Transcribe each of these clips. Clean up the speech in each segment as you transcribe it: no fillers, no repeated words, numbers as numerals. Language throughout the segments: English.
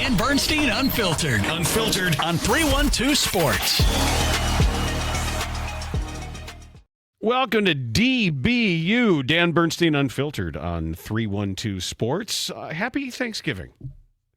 Dan Bernstein Unfiltered. Unfiltered on 312 Sports. Welcome to DBU, Dan Bernstein Unfiltered on 312 Sports. Happy Thanksgiving.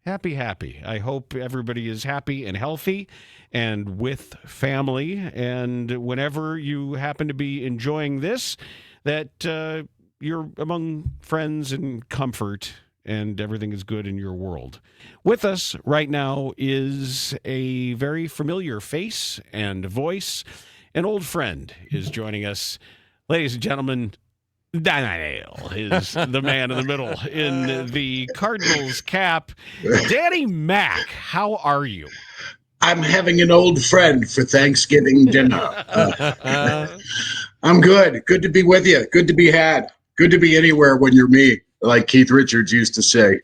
Happy. I hope everybody is happy and healthy and with family. And whenever you happen to be enjoying this, that you're among friends and comfort and everything is good in your world. With us right now is a very familiar face and voice. An old friend is joining us. Ladies and gentlemen, McNeil is the man in the middle in the Cardinals cap. Danny Mac, how are you? I'm having an old friend for Thanksgiving dinner. I'm good. Good to be with you. Good to be had. Good to be anywhere when you're me, like Keith Richards used to say.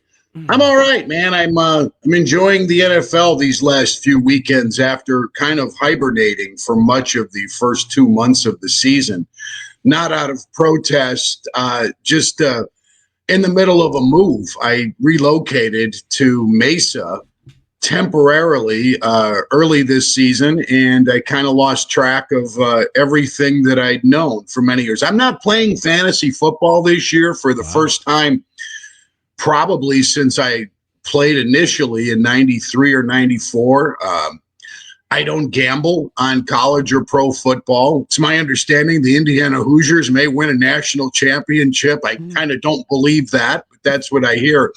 I'm all right, man. I'm enjoying the NFL these last few weekends after kind of hibernating for much of the first 2 months of the season. Not out of protest, just in the middle of a move. I relocated to Mesa temporarily early this season, and I kind of lost track of everything that I'd known for many years. I'm not playing fantasy football this year for the first time probably since I played initially in 93 or 94. I don't gamble on college or pro football. It's my understanding the Indiana Hoosiers may win a national championship. I kind of don't believe that, but that's what I hear.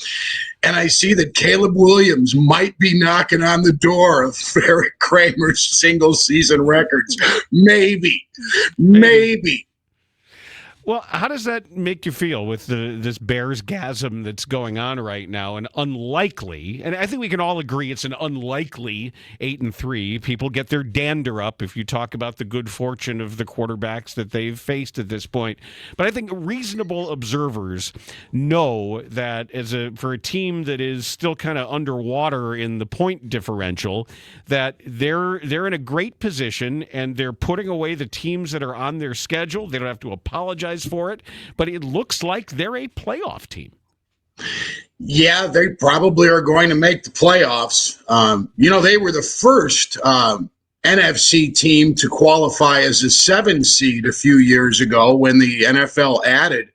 And I see that Caleb Williams might be knocking on the door of Eric Kramer's single season records. Maybe. Well, how does that make you feel with this Bears-gasm that's going on right now? And unlikely, and I think we can all agree it's an unlikely 8-3. People get their dander up if you talk about the good fortune of the quarterbacks that they've faced at this point. But I think reasonable observers know that for a team that is still kind of underwater in the point differential, that they're in a great position and they're putting away the teams that are on their schedule. They don't have to apologize for it, but it looks like they're a playoff team. Yeah, they probably are going to make the playoffs. They were the first NFC team to qualify as a 7 seed a few years ago when the NFL added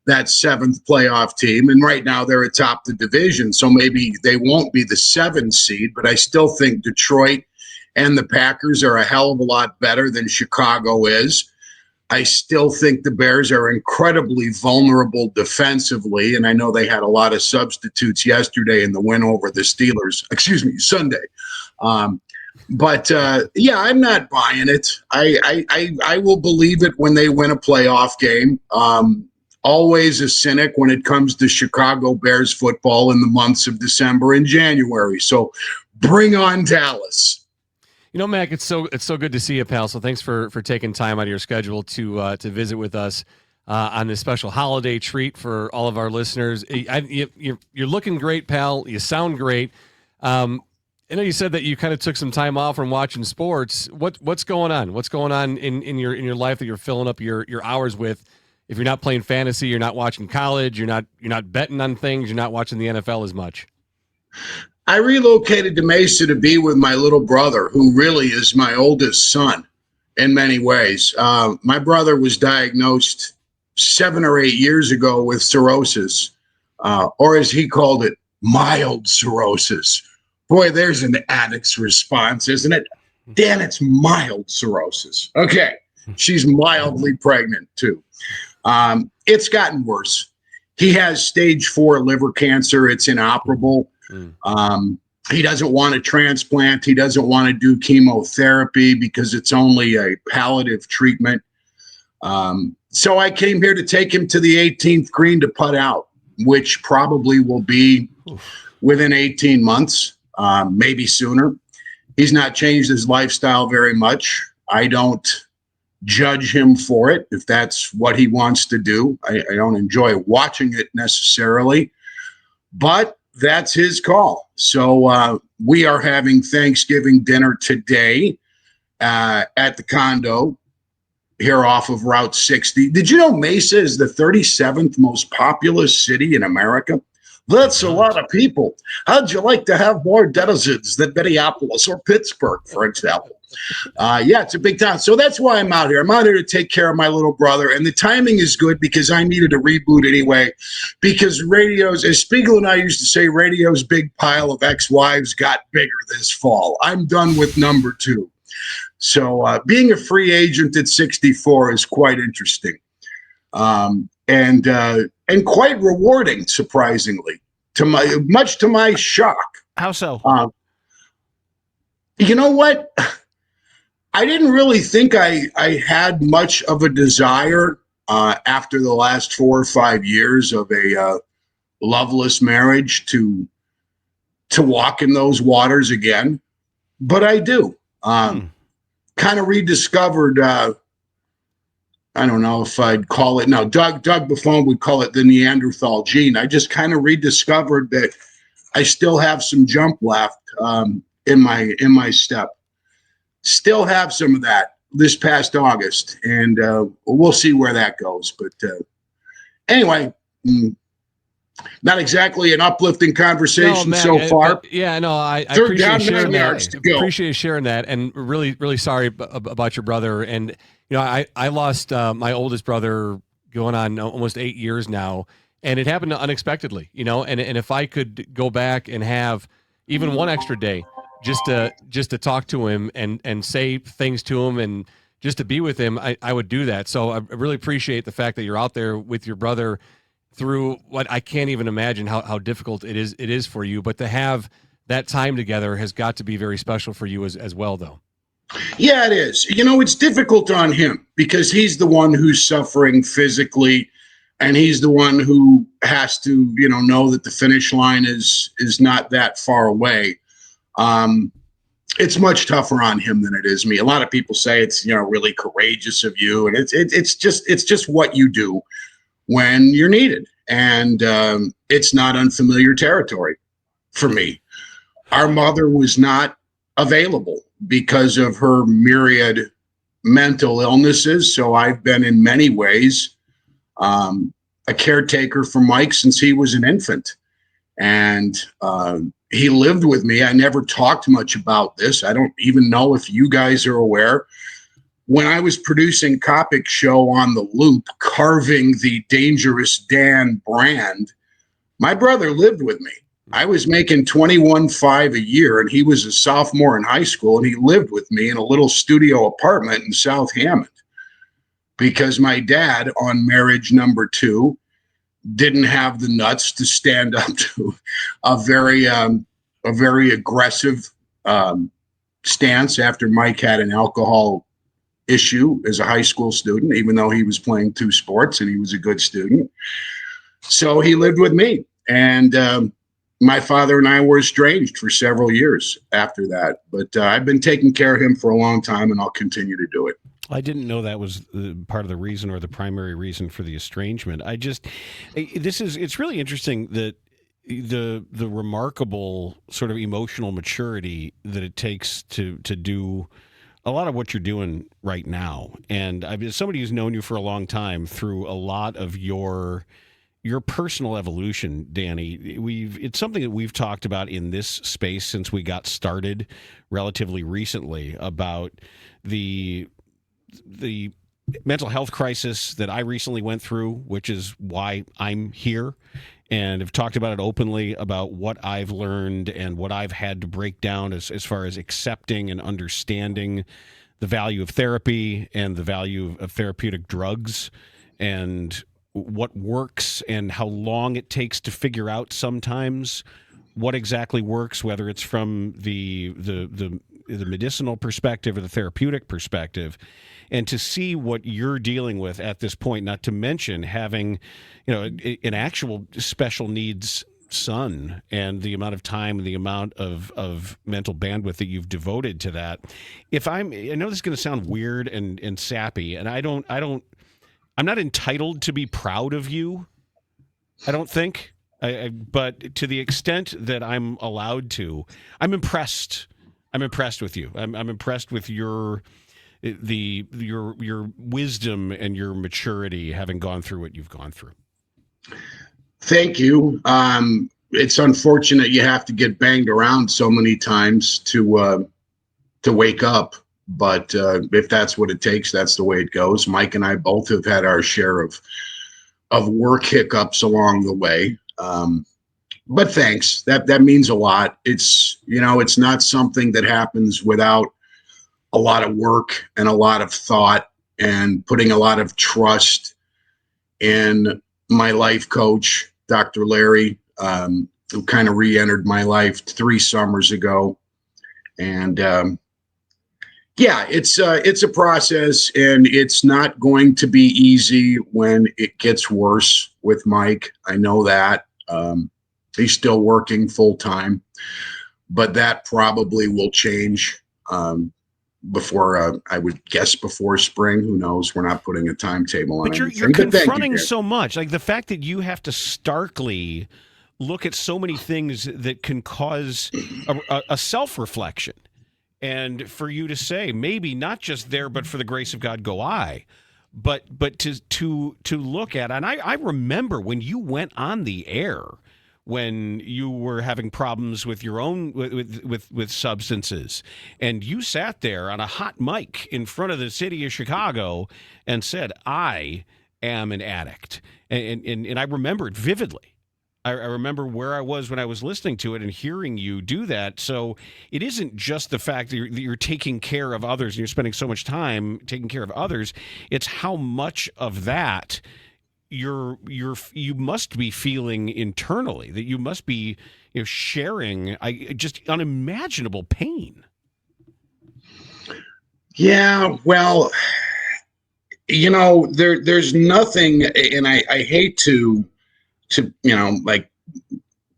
that 7th playoff team. And right now they're atop the division, so maybe they won't be the 7 seed, but I still think Detroit and the Packers are a hell of a lot better than Chicago is. I still think the Bears are incredibly vulnerable defensively, and I know they had a lot of substitutes yesterday in the win over the Steelers. Sunday. But I'm not buying it. I will believe it when they win a playoff game. Always a cynic when it comes to Chicago Bears football in the months of December and January. So bring on Dallas. You know, Mac, it's so good to see you, pal. So thanks for taking time out of your schedule to visit with us on this special holiday treat for all of our listeners. You're looking great, pal. You sound great. I know you said that you kind of took some time off from watching sports. What's going on? What's going on in your life that you're filling up your hours with? If you're not playing fantasy, you're not watching college, you're not betting on things, you're not watching the NFL as much. I relocated to Mesa to be with my little brother, who really is my oldest son in many ways. My brother was diagnosed 7 or 8 years ago with cirrhosis, or as he called it, mild cirrhosis. Boy, there's an addict's response, isn't it? Dan, it's mild cirrhosis. Okay, she's mildly pregnant too. It's gotten worse. He has stage 4 liver cancer. It's inoperable. He doesn't want a transplant. He doesn't want to do chemotherapy because it's only a palliative treatment. So I came here to take him to the 18th green to putt out, which probably will be within 18 months, maybe sooner. He's not changed his lifestyle very much. I don't judge him for it if that's what he wants to do. I don't enjoy watching it necessarily, but that's his call. So we are having Thanksgiving dinner today at the condo here off of Route 60. Did you know Mesa is the 37th most populous city in America? That's a lot of people. How'd you like to have more denizens than Minneapolis or Pittsburgh, for example? Yeah, it's a big town. So that's why I'm out here. I'm out here to take care of my little brother. And the timing is good because I needed a reboot anyway. Because radio's, as Spiegel and I used to say, radio's big pile of ex-wives got bigger this fall. I'm done with number 2. So being a free agent at 64 is quite interesting. And quite rewarding, surprisingly, much to my shock. How so? You know what? I didn't really think I had much of a desire after the last 4 or 5 years of a loveless marriage to walk in those waters again, but I do. Kind of rediscovered. I don't know if I'd call it now. Doug Buffon would call it the Neanderthal gene. I just kind of rediscovered that I still have some jump left in my step. Still have some of that this past August, and we'll see where that goes. But anyway, not exactly an uplifting conversation so far. I appreciate sharing that. Appreciate sharing that, and really, really sorry about your brother. And I lost my oldest brother going on almost 8 years now, and it happened unexpectedly. And if I could go back and have even one extra day just to talk to him and say things to him and just to be with him, I would do that. So I really appreciate the fact that you're out there with your brother through what I can't even imagine how difficult it is for you, but to have that time together has got to be very special for you as well, though. Yeah, it is. It's difficult on him because he's the one who's suffering physically, and he's the one who has to, know that the finish line is not that far away. It's much tougher on him than it is me. A lot of people say it's, really courageous of you, and it's just what you do when you're needed. And it's not unfamiliar territory for me. Our mother was not available because of her myriad mental illnesses. So I've been in many ways a caretaker for Mike since he was an infant. And he lived with me. I never talked much about this. I don't even know if you guys are aware. When I was producing Kopic's show on the Loop, carving the Dangerous Dan brand, my brother lived with me. I was making $21,500 a year, and he was a sophomore in high school, and he lived with me in a little studio apartment in South Hammond because my dad, on marriage number 2, didn't have the nuts to stand up to a very aggressive stance after Mike had an alcohol issue as a high school student, even though he was playing 2 sports and he was a good student. So he lived with me, and my father and I were estranged for several years after that. But I've been taking care of him for a long time, and I'll continue to do it. I didn't know that was part of the reason or the primary reason for the estrangement. It's really interesting that the remarkable sort of emotional maturity that it takes to do a lot of what you're doing right now. And as somebody who's known you for a long time, through a lot of your personal evolution, Danny, it's something that we've talked about in this space since we got started relatively recently about the mental health crisis that I recently went through, which is why I'm here, and have talked about it openly about what I've learned and what I've had to break down as far as accepting and understanding the value of therapy and the value of therapeutic drugs and what works and how long it takes to figure out sometimes what exactly works, whether it's from the medicinal perspective or the therapeutic perspective. And to see what you're dealing with at this point, not to mention having, an actual special needs son and the amount of time and the amount of mental bandwidth that you've devoted to that. I know this is going to sound weird and sappy, and I'm not entitled to be proud of you. I don't think, but to the extent that I'm allowed to, I'm impressed. I'm impressed with you. I'm impressed with your wisdom and your maturity, having gone through what you've gone through. Thank you. it's unfortunate you have to get banged around so many times to wake up. But if that's what it takes, that's the way it goes. Mike and I both have had our share of work hiccups along the way. But thanks. That means a lot. It's, it's not something that happens without a lot of work and a lot of thought and putting a lot of trust in my life coach, Dr. Larry, who kind of re-entered my life 3 summers ago. And yeah, it's a process, and it's not going to be easy when it gets worse with Mike. I know that. He's still working full time, but that probably will change before, I would guess, before spring. Who knows? We're not putting a timetable on But anything. you're confronting Dan. so much, like the fact that you have to starkly look at so many things that can cause a self-reflection. And for you to say, maybe not just there, but for the grace of God go I, but to look at, and I remember when you went on the air, when you were having problems with your own with substances, and you sat there on a hot mic in front of the city of Chicago and said, I am an addict. And I remember it vividly. I remember where I was when I was listening to it and hearing you do that. So it isn't just the fact that you're taking care of others and you're spending so much time taking care of others. It's how much of that you must be feeling internally, that you must be sharing just unimaginable pain. Yeah, well, there's nothing, and I hate to like,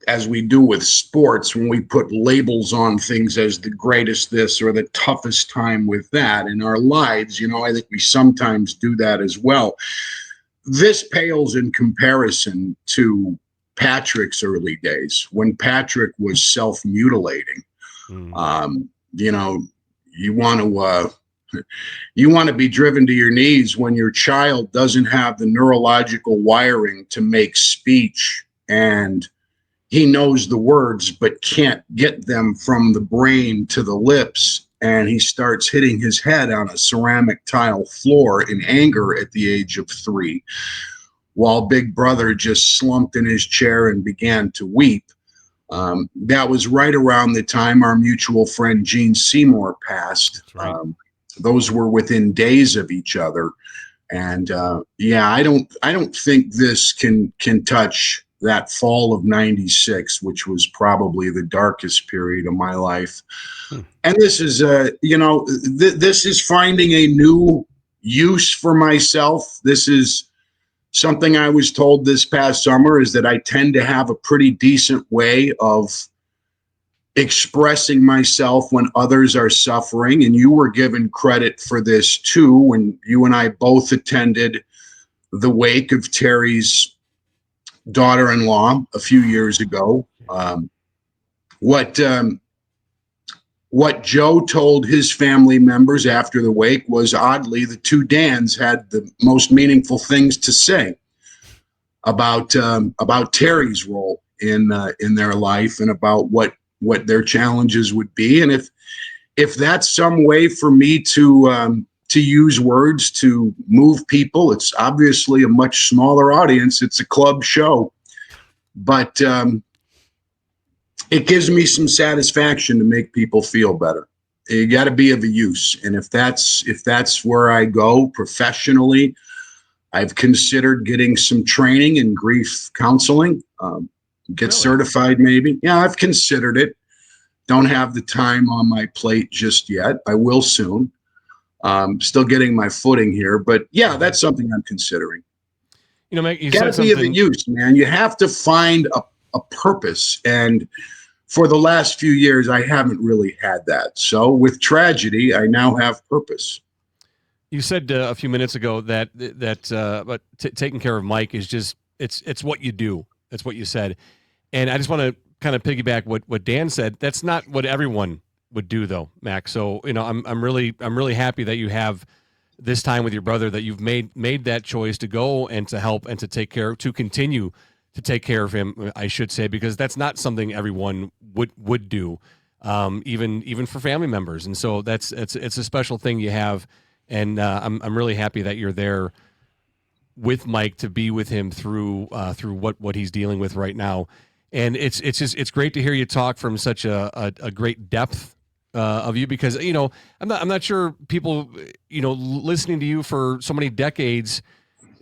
as we do with sports, when we put labels on things as the greatest this or the toughest time with that in our lives, I think we sometimes do that as well. This pales in comparison to Patrick's early days, when Patrick was self-mutilating. You want to be driven to your knees when your child doesn't have the neurological wiring to make speech, and he knows the words but can't get them from the brain to the lips, and he starts hitting his head on a ceramic tile floor in anger at the age of 3, while Big Brother just slumped in his chair and began to weep. That was right around the time our mutual friend Gene Seymour passed. Right. Those were within days of each other. And I don't think this can touch that fall of 96, which was probably the darkest period of my life. And this is this is finding a new use for myself. This is something I was told this past summer, is that I tend to have a pretty decent way of expressing myself when others are suffering. And you were given credit for this too, when you and I both attended the wake of Terry's daughter-in-law a few years ago. What Joe told his family members after the wake was, oddly, the 2 Dans had the most meaningful things to say about Terry's role in their life, and about what their challenges would be. And if that's some way for me to use words to move people, it's obviously a much smaller audience. It's a club show, but it gives me some satisfaction to make people feel better. You got to be of a use. And if that's where I go professionally, I've considered getting some training in grief counseling, get certified maybe. Yeah, I've considered it. Don't have the time on my plate just yet. I will soon. Still getting my footing here, but yeah, that's something I'm considering. Mike, you got to be of a use, man. You have to find a purpose. And for the last few years, I haven't really had that. So with tragedy, I now have purpose. You said a few minutes ago that taking care of Mike is just it's what you do. That's what you said, and I just want to kind of piggyback what Dan said. That's not what everyone would do, though, Max. So I'm really happy that you have this time with your brother, that you've made that choice to go and to help and to take care, to continue to take care of him, I should say, because that's not something everyone would do, even for family members. And so it's a special thing you have, and I'm really happy that you're there with Mike to be with him through what he's dealing with right now. And it's great to hear you talk from such a great depth of you, because I'm not sure people listening to you for so many decades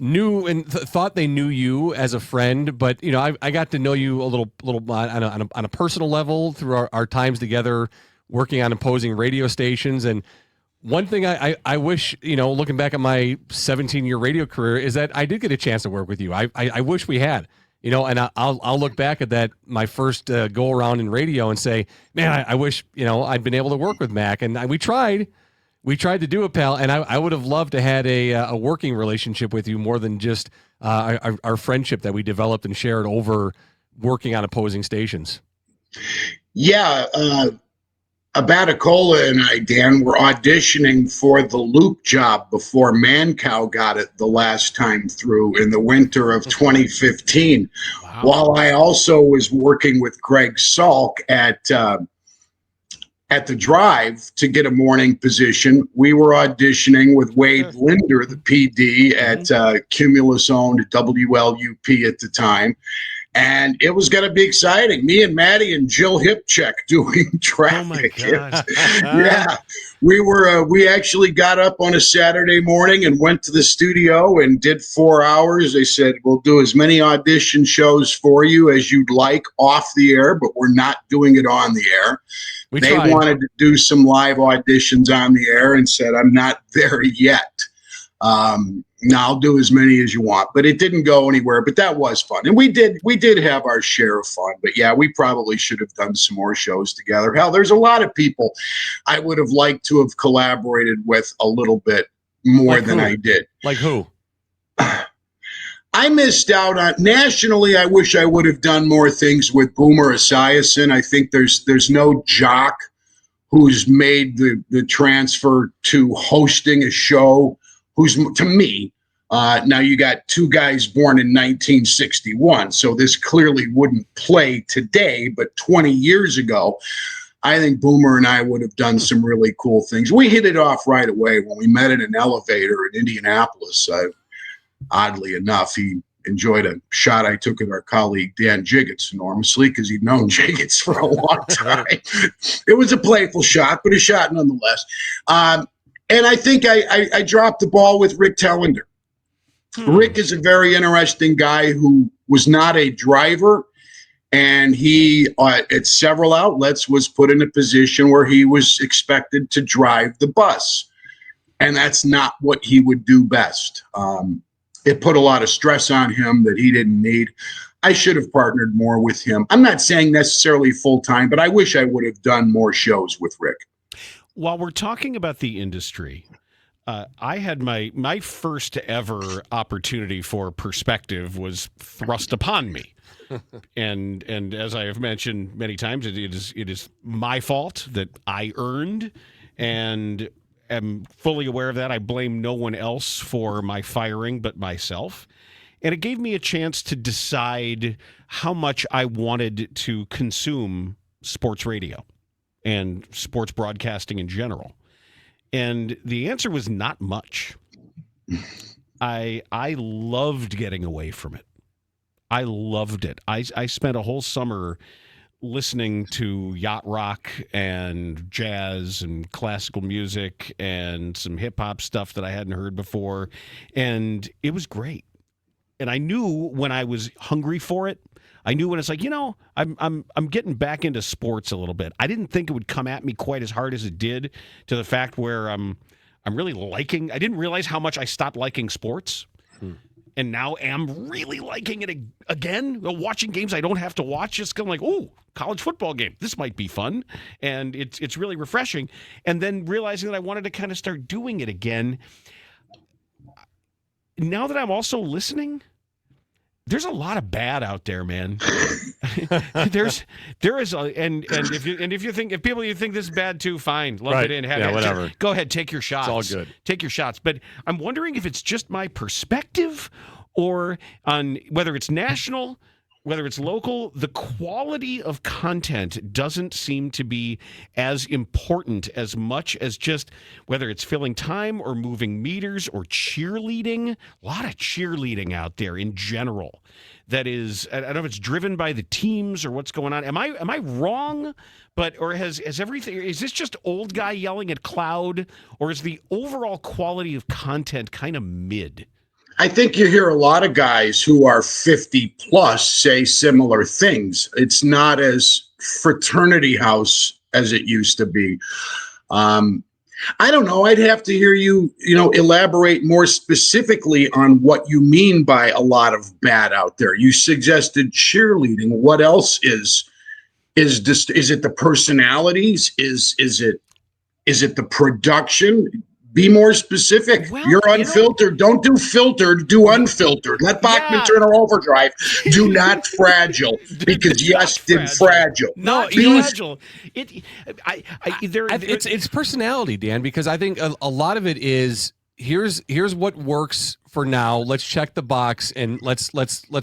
knew and thought they knew you as a friend, but I got to know you a little on a personal level through our times together working on opposing radio stations. And one thing I wish, looking back at my 17-year radio career, is that I did get a chance to work with you. I wish we had. And I'll look back at that, my first go around in radio, and say, man, I wish, I'd been able to work with Mac. And we tried to do it, pal. And I would have loved to had a working relationship with you more than just our friendship that we developed and shared over working on opposing stations. Yeah. Abaticola and I, Dan, were auditioning for the Loop job before Mancow got it the last time through in the winter of 2015. Wow. While I also was working with Greg Salk at the Drive to get a morning position, we were auditioning with Wade Linder, the PD at Cumulus-owned WLUP at the time. And it was going to be exciting. Me and Maddie and Jill Hipcheck doing traffic. Oh my God. Yeah. We actually got up on a Saturday morning and went to the studio and did 4 hours. They said, we'll do as many audition shows for you as you'd like off the air, but we're not doing it on the air. They wanted to do some live auditions on the air and said, I'm not there yet. Now I'll do as many as you want, but it didn't go anywhere. But that was fun, and we did have our share of fun. But yeah, we probably should have done some more shows together. Hell, there's a lot of people I would have liked to have collaborated with a little bit more than I did. Like who? I missed out on nationally. I wish I would have done more things with Boomer Esiason. I think there's no jock who's made the transfer to hosting a show. Who's, to me, now you got two guys born in 1961, so this clearly wouldn't play today, but 20 years ago, I think Boomer and I would have done some really cool things. We hit it off right away when we met in an elevator in Indianapolis. Oddly enough, he enjoyed a shot I took at our colleague Dan Jiggets enormously because he'd known Jiggets for a long time. It was a playful shot, but a shot nonetheless. And I think I dropped the ball with Rick Tellender. Rick is a very interesting guy who was not a driver, and he, at several outlets, was put in a position where he was expected to drive the bus. And that's not what he would do best. It put a lot of stress on him that he didn't need. I should have partnered more with him. I'm not saying necessarily full-time, but I wish I would have done more shows with Rick. While we're talking about the industry, I had my first ever opportunity for perspective was thrust upon me. and as I have mentioned many times, it is my fault that I earned, and am fully aware of that. I blame no one else for my firing but myself. And it gave me a chance to decide how much I wanted to consume sports radio and sports broadcasting in general. And the answer was not much. I loved getting away from it. I loved it. I spent a whole summer listening to yacht rock and jazz and classical music and some hip hop stuff that I hadn't heard before. And it was great. And I knew when I was hungry for it. I knew when it's like, I'm getting back into sports a little bit. I didn't think it would come at me quite as hard as it did, to the fact where I'm really liking. I didn't realize how much I stopped liking sports, and now am really liking it again. Watching games I don't have to watch, just kind of like, oh, college football game. This might be fun, and it's really refreshing. And then realizing that I wanted to kind of start doing it again. Now that I'm also listening, there's a lot of bad out there, man. there is if you think this is bad too, fine, lump it in, have it, whatever. Go ahead, take your shots. It's all good. Take your shots. But I'm wondering if it's just my perspective, or on whether it's national, whether it's local, the quality of content doesn't seem to be as important as much as just whether it's filling time or moving meters or cheerleading. A lot of cheerleading out there in general. That is, I don't know if it's driven by the teams or what's going on. Am I wrong? Or has everything? Is this just old guy yelling at cloud, or is the overall quality of content kind of mid? I think you hear a lot of guys who are 50 plus say similar things. It's not as fraternity house as it used to be. I don't know. I'd have to hear you, elaborate more specifically on what you mean by a lot of bad out there. You suggested cheerleading. What else is it the personalities? Is it the production? Be more specific. Well, You're unfiltered. Don't do filtered. Do unfiltered. Let Bachman Turner Overdrive. Do not fragile. Because yes, did fragile. Not fragile. It's personality, Dan. Because I think a lot of it is here's what works for now. Let's check the box and let's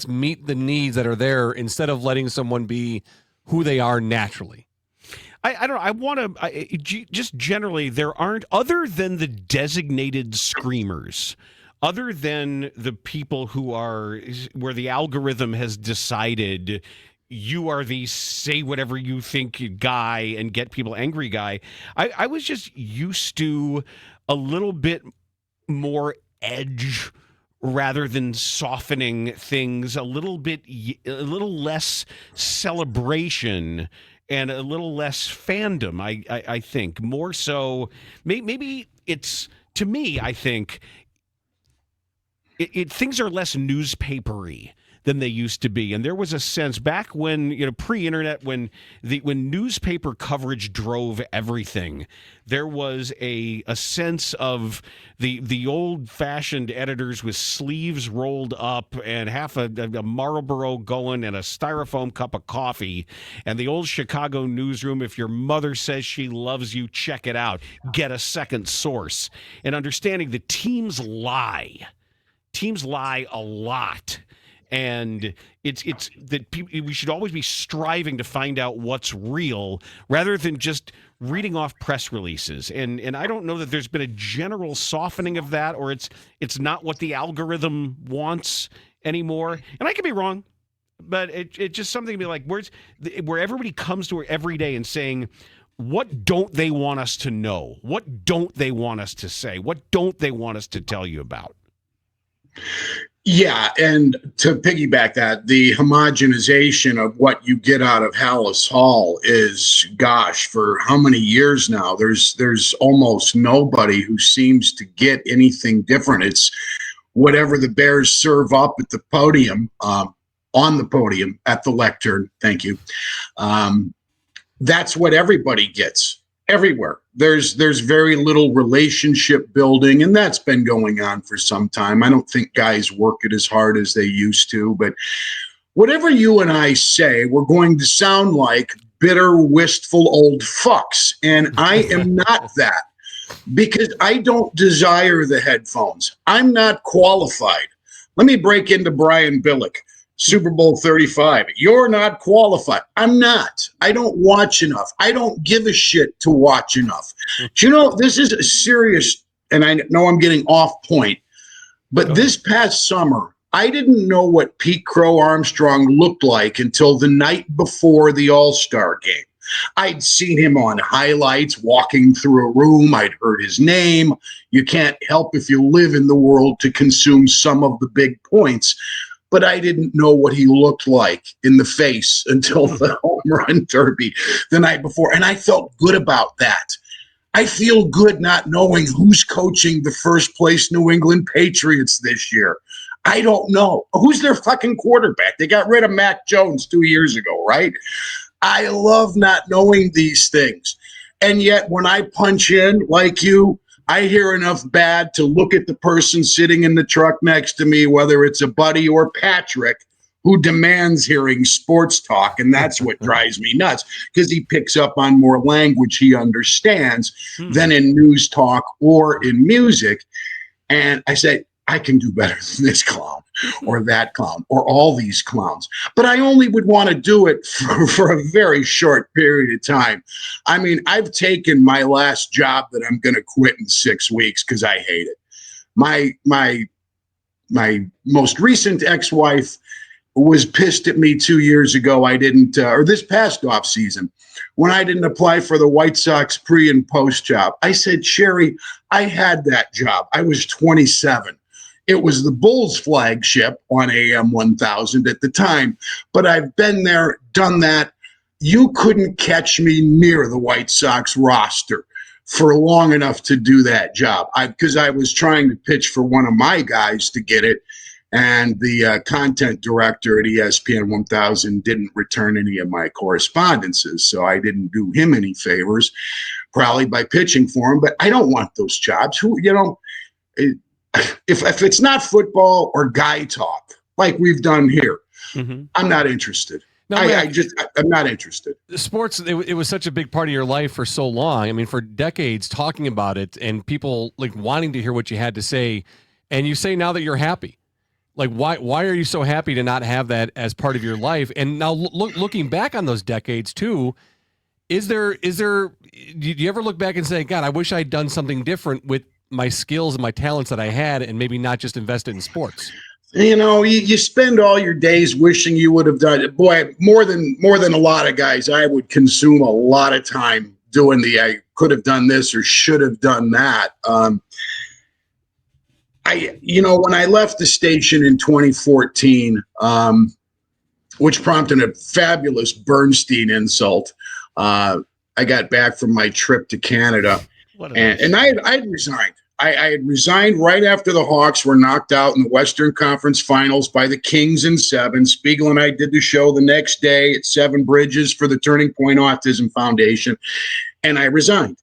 meet the needs that are there instead of letting someone be who they are naturally. I don't know. I want to just generally, there aren't, other than the designated screamers, other than the people who are where the algorithm has decided you are the say whatever you think guy and get people angry guy. I was just used to a little bit more edge rather than softening things, a little less celebration and a little less fandom, I think. More so, maybe it's, to me, I think, things are less newspapery than they used to be. And there was a sense back when, pre-internet, when newspaper coverage drove everything, there was a sense of the old-fashioned editors with sleeves rolled up and half a Marlboro going and a styrofoam cup of coffee, and the old Chicago newsroom, if your mother says she loves you, check it out. Get a second source. And understanding that teams lie. Teams lie a lot. And it's that we should always be striving to find out what's real rather than just reading off press releases. And I don't know that there's been a general softening of that, or it's not what the algorithm wants anymore. And I could be wrong, but it's just something to be like, where everybody comes to it every day and saying, what don't they want us to know? What don't they want us to say? What don't they want us to tell you about? Yeah, and to piggyback that, the homogenization of what you get out of Hallis Hall is, gosh, for how many years now? There's almost nobody who seems to get anything different. It's whatever the Bears serve up at the podium, on the podium at the lectern. Thank you. That's what everybody gets. Everywhere. There's very little relationship building, and that's been going on for some time. I don't think guys work it as hard as they used to, but whatever you and I say, we're going to sound like bitter, wistful old fucks, and I am not that, because I don't desire the headphones. I'm not qualified. Let me break into Brian Billick. Super Bowl 35. You're not qualified. I'm not. I don't watch enough. I don't give a shit to watch enough. Do this is a serious, and I know I'm getting off point, but this past summer, I didn't know what Pete Crow Armstrong looked like until the night before the All-Star game. I'd seen him on highlights walking through a room. I'd heard his name. You can't help, if you live in the world, to consume some of the big points. But I didn't know what he looked like in the face until the home run derby the night before. And I felt good about that. I feel good not knowing who's coaching the first place New England Patriots this year. I don't know. Who's their fucking quarterback? They got rid of Mac Jones 2 years ago, right? I love not knowing these things. And yet when I punch in like you, I hear enough bad to look at the person sitting in the truck next to me, whether it's a buddy or Patrick, who demands hearing sports talk. And that's what drives me nuts, because he picks up on more language he understands than in news talk or in music. And I say, I can do better than this clown or that clown or all these clowns. But I only would want to do it for a very short period of time. I mean, I've taken my last job that I'm going to quit in 6 weeks because I hate it. My most recent ex-wife was pissed at me 2 years ago. I didn't, or this past off season, when I didn't apply for the White Sox pre and post job. I said, Sherry, I had that job. I was 27. It was the Bulls flagship on AM 1000 at the time, but I've been there, done that. You couldn't catch me near the White Sox roster for long enough to do that job. Because I was trying to pitch for one of my guys to get it, and the content director at ESPN 1000 didn't return any of my correspondences, so I didn't do him any favors, probably by pitching for him. But I don't want those jobs. If it's not football or guy talk like we've done here, I'm not interested. No, I'm not interested. Sports, it was such a big part of your life for so long. I mean, for decades, talking about it and people like wanting to hear what you had to say. And you say now that you're happy. Like, why are you so happy to not have that as part of your life? And now looking back on those decades too, do you ever look back and say, God, I wish I'd done something different with my skills and my talents that I had, and maybe not just invested in sports? You spend all your days wishing you would have done it. Boy, more than a lot of guys, I would consume a lot of time doing I could have done this or should have done that. When I left the station in 2014, which prompted a fabulous Bernstein insult, I got back from my trip to Canada, and I had resigned. I had resigned right after the Hawks were knocked out in the Western Conference Finals by the Kings in 7. Spiegel and I did the show the next day at Seven Bridges for the Turning Point Autism Foundation, and I resigned.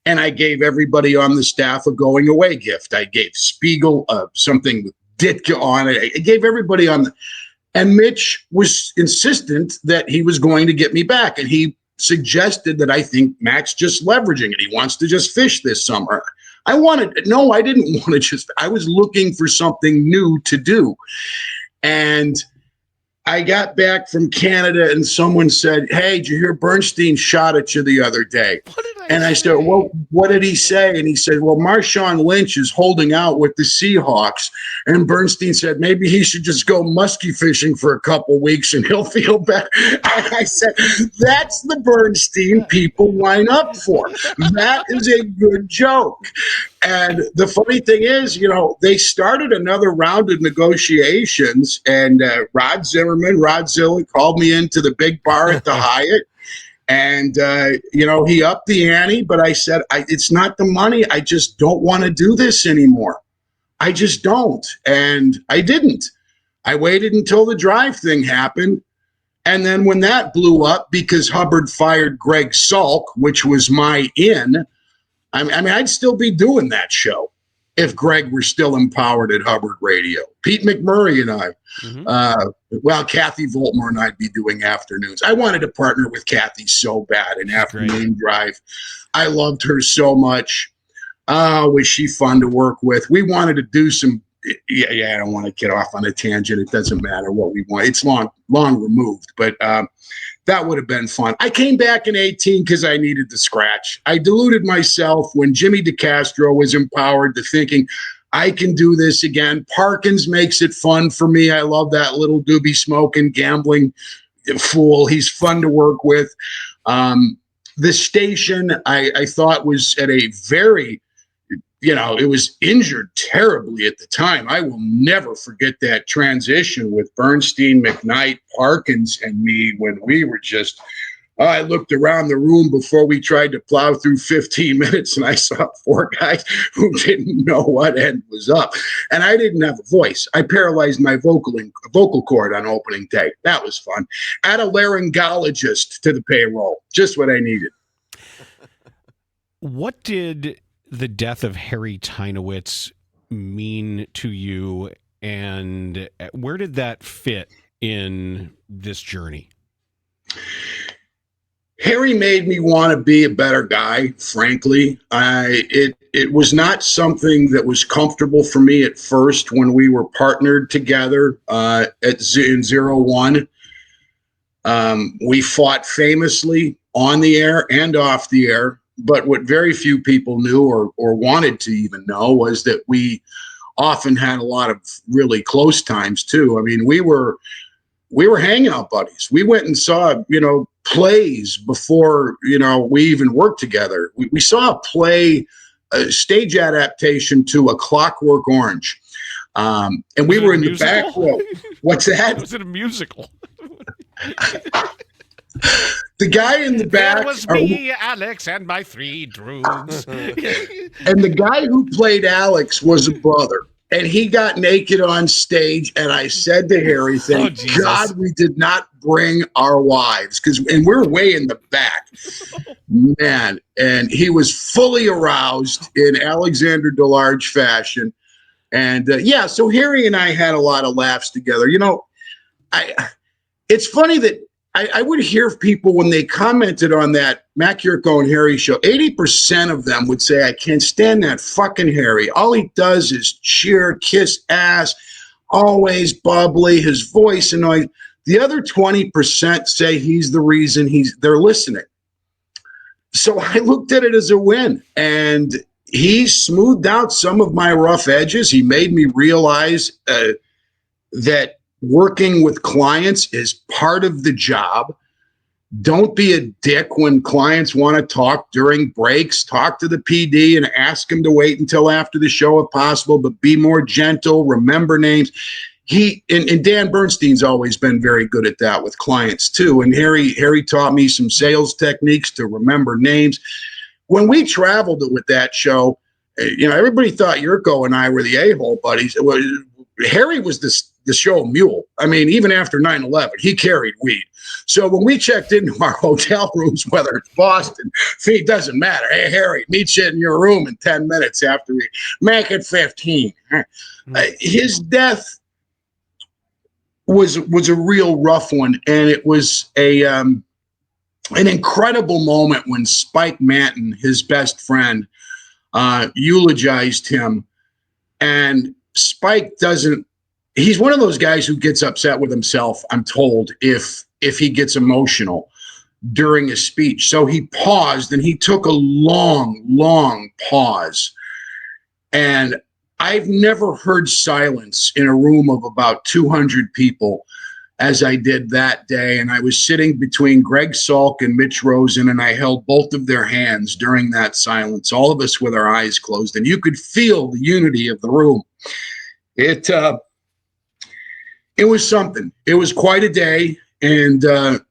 And I gave everybody on the staff a going away gift. I gave Spiegel something with Ditka on it. I gave everybody and Mitch was insistent that he was going to get me back. And he suggested that I think Matt's just leveraging it. He wants to just fish this summer. I didn't want to I was looking for something new to do. And I got back from Canada and someone said, hey, did you hear Bernstein shot at you the other day? And I said, well, what did he say? And he said, well, Marshawn Lynch is holding out with the Seahawks. And Bernstein said, maybe he should just go muskie fishing for a couple weeks and he'll feel better. And I said, that's the Bernstein people line up for. That is a good joke. And the funny thing is, they started another round of negotiations, and Rod Zilla called me into the big bar at the Hyatt. And, he upped the ante, but I said, it's not the money. I just don't want to do this anymore. I just don't. And I didn't. I waited until the drive thing happened. And then when that blew up because Hubbard fired Greg Salk, which was my in, I mean, I'd still be doing that show if Greg were still empowered at Hubbard Radio. Pete McMurray and I, Kathy Voltmore and I'd be doing afternoons. I wanted to partner with Kathy so bad in Afternoon Drive. I loved her so much. Was she fun to work with? We wanted to do some. I don't want to get off on a tangent. It doesn't matter what we want. It's long removed, but that would have been fun. I came back in 2018 because I needed the scratch. I deluded myself when Jimmy DeCastro was empowered to thinking I can do this again. Parkins makes it fun for me. I love that little doobie smoking, gambling fool. He's fun to work with. The station I thought was at a very, it was injured terribly at the time. I will never forget that transition with Bernstein, McKnight, Parkins, and me when we were just, I looked around the room before we tried to plow through 15 minutes and I saw 4 guys who didn't know what end was up. And I didn't have a voice. I paralyzed my vocal cord on opening day. That was fun. Add a laryngologist to the payroll. Just what I needed. What did the death of Harry Teinowitz mean to you, and where did that fit in this journey? Harry made me want to be a better guy, frankly. it was not something that was comfortable for me at first when we were partnered together in 01. We fought famously on the air and off the air, but what very few people knew or wanted to even know was that we often had a lot of really close times too. I mean, we were hangout buddies. We went and saw, plays before, we even worked together. We saw a play, a stage adaptation to A Clockwork Orange. And we were in the back row. What's that? Was it a musical? The guy in the back. That was me, Alex, and my 3 droogs. And the guy who played Alex was a brother. And he got naked on stage, and I said to Harry, thank God we did not bring our wives, and we're way in the back, man. And he was fully aroused in Alexander Delarge fashion. And so Harry and I had a lot of laughs together. It's funny that I would hear people when they commented on that Mac Yurko and Harry show, 80% of them would say, I can't stand that fucking Harry. All he does is cheer, kiss ass, always bubbly, his voice annoying. The other 20% say he's the reason they're listening. So I looked at it as a win, and he smoothed out some of my rough edges. He made me realize that working with clients is part of the job. Don't be a dick when clients want to talk during breaks. Talk to the PD and ask them to wait until after the show if possible, but be more gentle, remember names. And Dan Bernstein's always been very good at that with clients too. And Harry taught me some sales techniques to remember names. When we traveled with that show, everybody thought Yurko and I were the a-hole buddies. Harry was the show mule. I mean, even after 9/11, he carried weed. So when we checked into our hotel rooms, whether it's Boston, it doesn't matter. Hey, Harry, meet you in your room in 10 minutes after we make it 15. His death was a real rough one, and it was an incredible moment when Spike Manton, his best friend, eulogized him. And Spike he's one of those guys who gets upset with himself, I'm told, if he gets emotional during a speech. So he paused, and he took a long, long pause. And I've never heard silence in a room of about 200 people as I did that day. And I was sitting between Greg Salk and Mitch Rosen, and I held both of their hands during that silence, all of us with our eyes closed. And you could feel the unity of the room. It was something. It was quite a day, and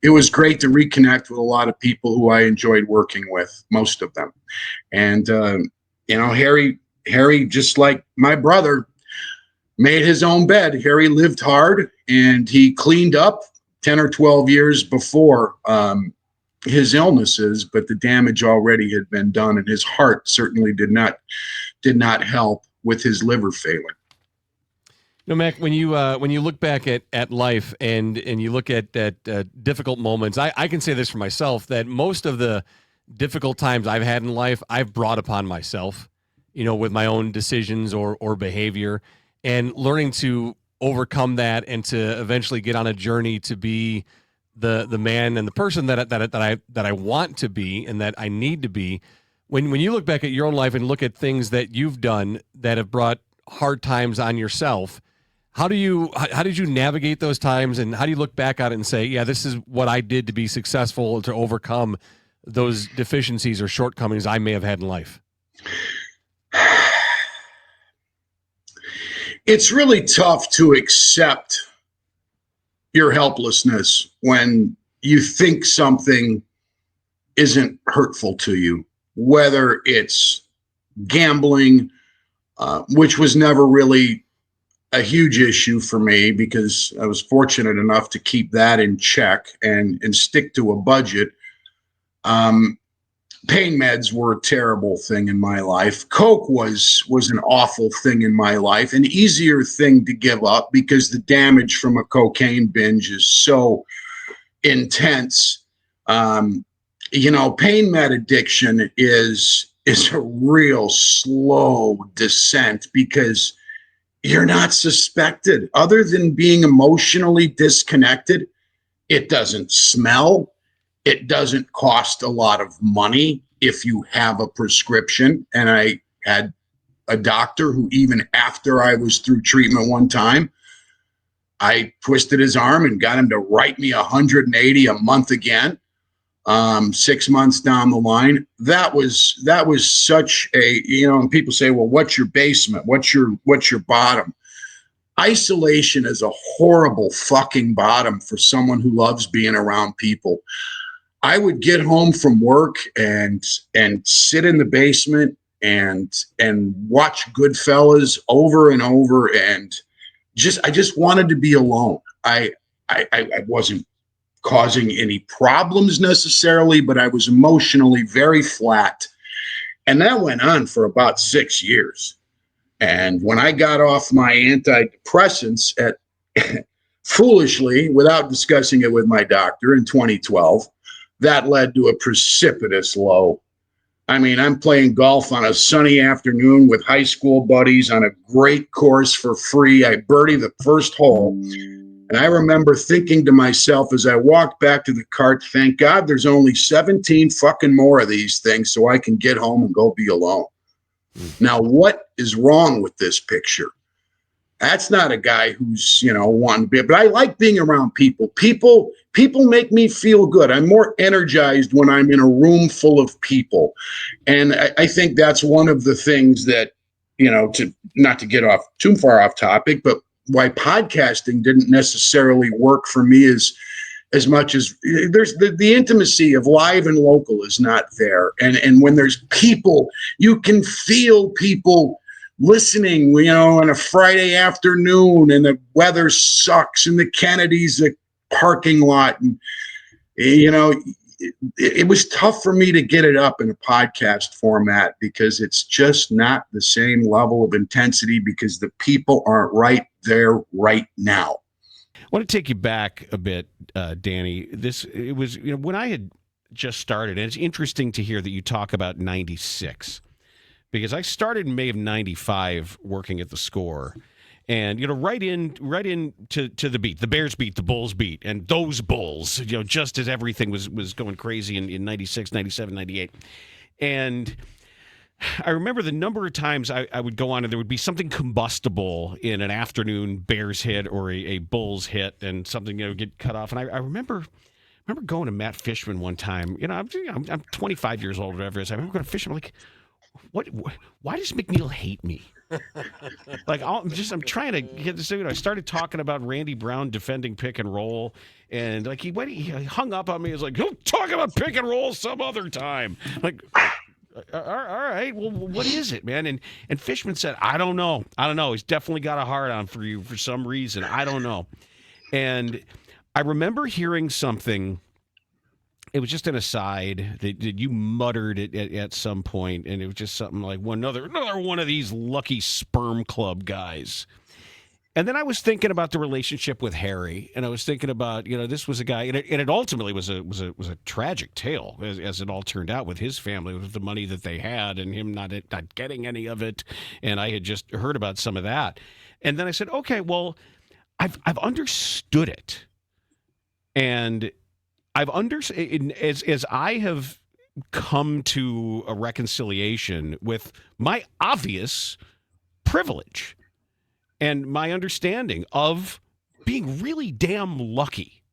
it was great to reconnect with a lot of people who I enjoyed working with, most of them. And Harry, just like my brother, made his own bed. Harry lived hard, and he cleaned up 10 or 12 years before his illnesses, but the damage already had been done, and his heart certainly did not help with his liver failing. Mac, when you look back at life and you look at difficult moments, I can say this for myself, that most of the difficult times I've had in life, I've brought upon myself, with my own decisions or behavior, and learning to overcome that and to eventually get on a journey to be the man and the person that I want to be and that I need to be. When you look back at your own life and look at things that you've done that have brought hard times on yourself, how did you navigate those times, and how do you look back at it and say, yeah, this is what I did to be successful, to overcome those deficiencies or shortcomings I may have had in life? It's really tough to accept your helplessness when you think something isn't hurtful to you, whether it's gambling, which was never really a huge issue for me because I was fortunate enough to keep that in check and stick to a budget. Pain meds were a terrible thing in my life. Coke was an awful thing in my life, an easier thing to give up because the damage from a cocaine binge is so intense. Pain med addiction is is a real slow descent because you're not suspected. Other than being emotionally disconnected, it doesn't smell. It doesn't cost a lot of money if you have a prescription. And I had a doctor who, even after I was through treatment one time, I twisted his arm and got him to write me 180 a month again. 6 months down the line, that was such a, and people say, well, what's your basement? What's your bottom? Isolation is a horrible fucking bottom for someone who loves being around people. I would get home from work and sit in the basement and watch Goodfellas over and over, and I just wanted to be alone. I wasn't causing any problems necessarily, but I was emotionally very flat. And that went on for about 6 years. And when I got off my antidepressants foolishly, without discussing it with my doctor in 2012, that led to a precipitous low. I mean, I'm playing golf on a sunny afternoon with high school buddies on a great course for free. I birdie the first hole. And I remember thinking to myself as I walked back to the cart, thank God there's only 17 fucking more of these things so I can get home and go be alone. Now, what is wrong with this picture? That's not a guy who's, wanting to be, but I like being around people. People make me feel good. I'm more energized when I'm in a room full of people. And I think that's one of the things that, to not to get off too far off topic, but why podcasting didn't necessarily work for me as much as there's the intimacy of live and local is not there. And when there's people, you can feel people listening, on a Friday afternoon and the weather sucks and the Kennedy's a parking lot. And, it was tough for me to get it up in a podcast format because it's just not the same level of intensity because the people aren't right there right now. I want to take you back a bit, Danny. It was when I had just started, and it's interesting to hear that you talk about 96 because I started in May of 95 working at the Score. And, right in to the beat, the Bears beat, the Bulls beat, and those Bulls, just as everything was going crazy in 96, 97, 98. And I remember the number of times I would go on and there would be something combustible in an afternoon Bears hit or a Bulls hit and something, get cut off. And I remember going to Matt Fishman one time. I'm 25 years old or whatever it is. I remember going to Fishman, like, why does McNeil hate me? Like I'm trying to get this. I started talking about Randy Brown defending pick and roll, and like he hung up on me. He was like, "He'll talk about pick and roll some other time." Like, all right, well, what is it, man? And Fishman said, "I don't know. He's definitely got a hard on for you for some reason. I don't know." And I remember hearing something. It was just an aside that you muttered at some point, and it was just something like another one of these lucky sperm club guys. And then I was thinking about the relationship with Harry, and I was thinking about this was a guy, and it ultimately was a tragic tale as it all turned out with his family, with the money that they had, and him not getting any of it. And I had just heard about some of that, and then I said, okay, well, I've understood it, and I've as I have come to a reconciliation with my obvious privilege and my understanding of being really damn lucky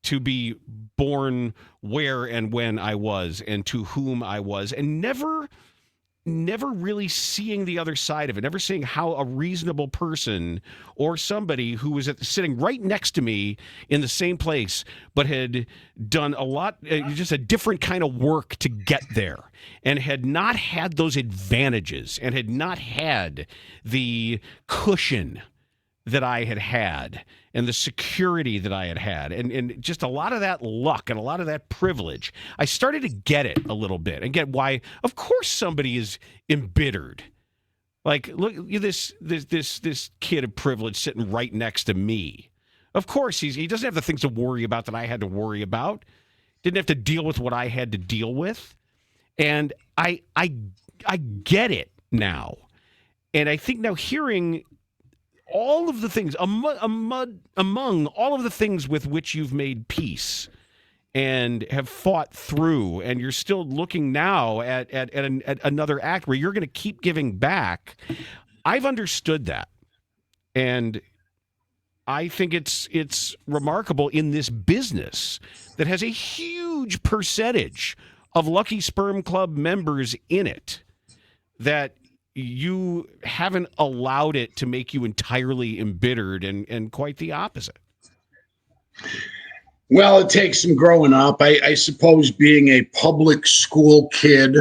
to be born where and when I was and to whom I was, and never really seeing the other side of it, never seeing how a reasonable person or somebody who was sitting right next to me in the same place, but had done a lot, just a different kind of work to get there, and had not had those advantages and had not had the cushion that I had had and the security that I had had and just a lot of that luck and a lot of that privilege. I started to get it a little bit and get why, of course, somebody is embittered. Like, look, this kid of privilege sitting right next to me. Of course, he doesn't have the things to worry about that I had to worry about. Didn't have to deal with what I had to deal with. And I get it now. And I think now hearing all of the things, among all of the things with which you've made peace and have fought through, and you're still looking now at another act where you're going to keep giving back, I've understood that. And I think it's remarkable in this business that has a huge percentage of Lucky Sperm Club members in it, that you haven't allowed it to make you entirely embittered, and quite the opposite. Well, it takes some growing up. I suppose being a public school kid,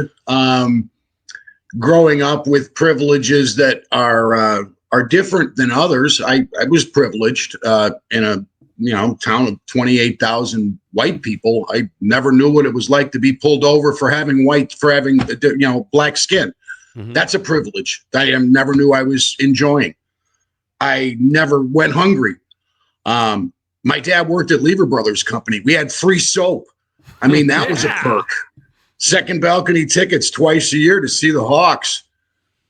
growing up with privileges that are different than others. I was privileged in a town of 28,000 white people. I never knew what it was like to be pulled over for having black skin. Mm-hmm. That's a privilege that I never knew I was enjoying. I never went hungry. My dad worked at Lever Brothers Company. We had free soap. I mean, that was a perk. Second balcony tickets twice a year to see the Hawks.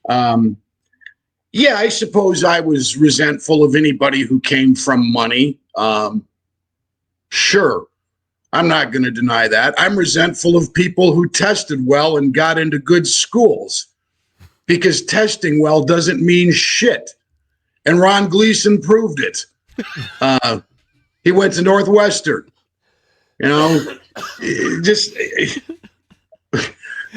Yeah, I suppose I was resentful of anybody who came from money. Sure, I'm not going to deny that. I'm resentful of people who tested well and got into good schools, because testing well doesn't mean shit. And Ron Gleason proved it. He went to Northwestern. Just...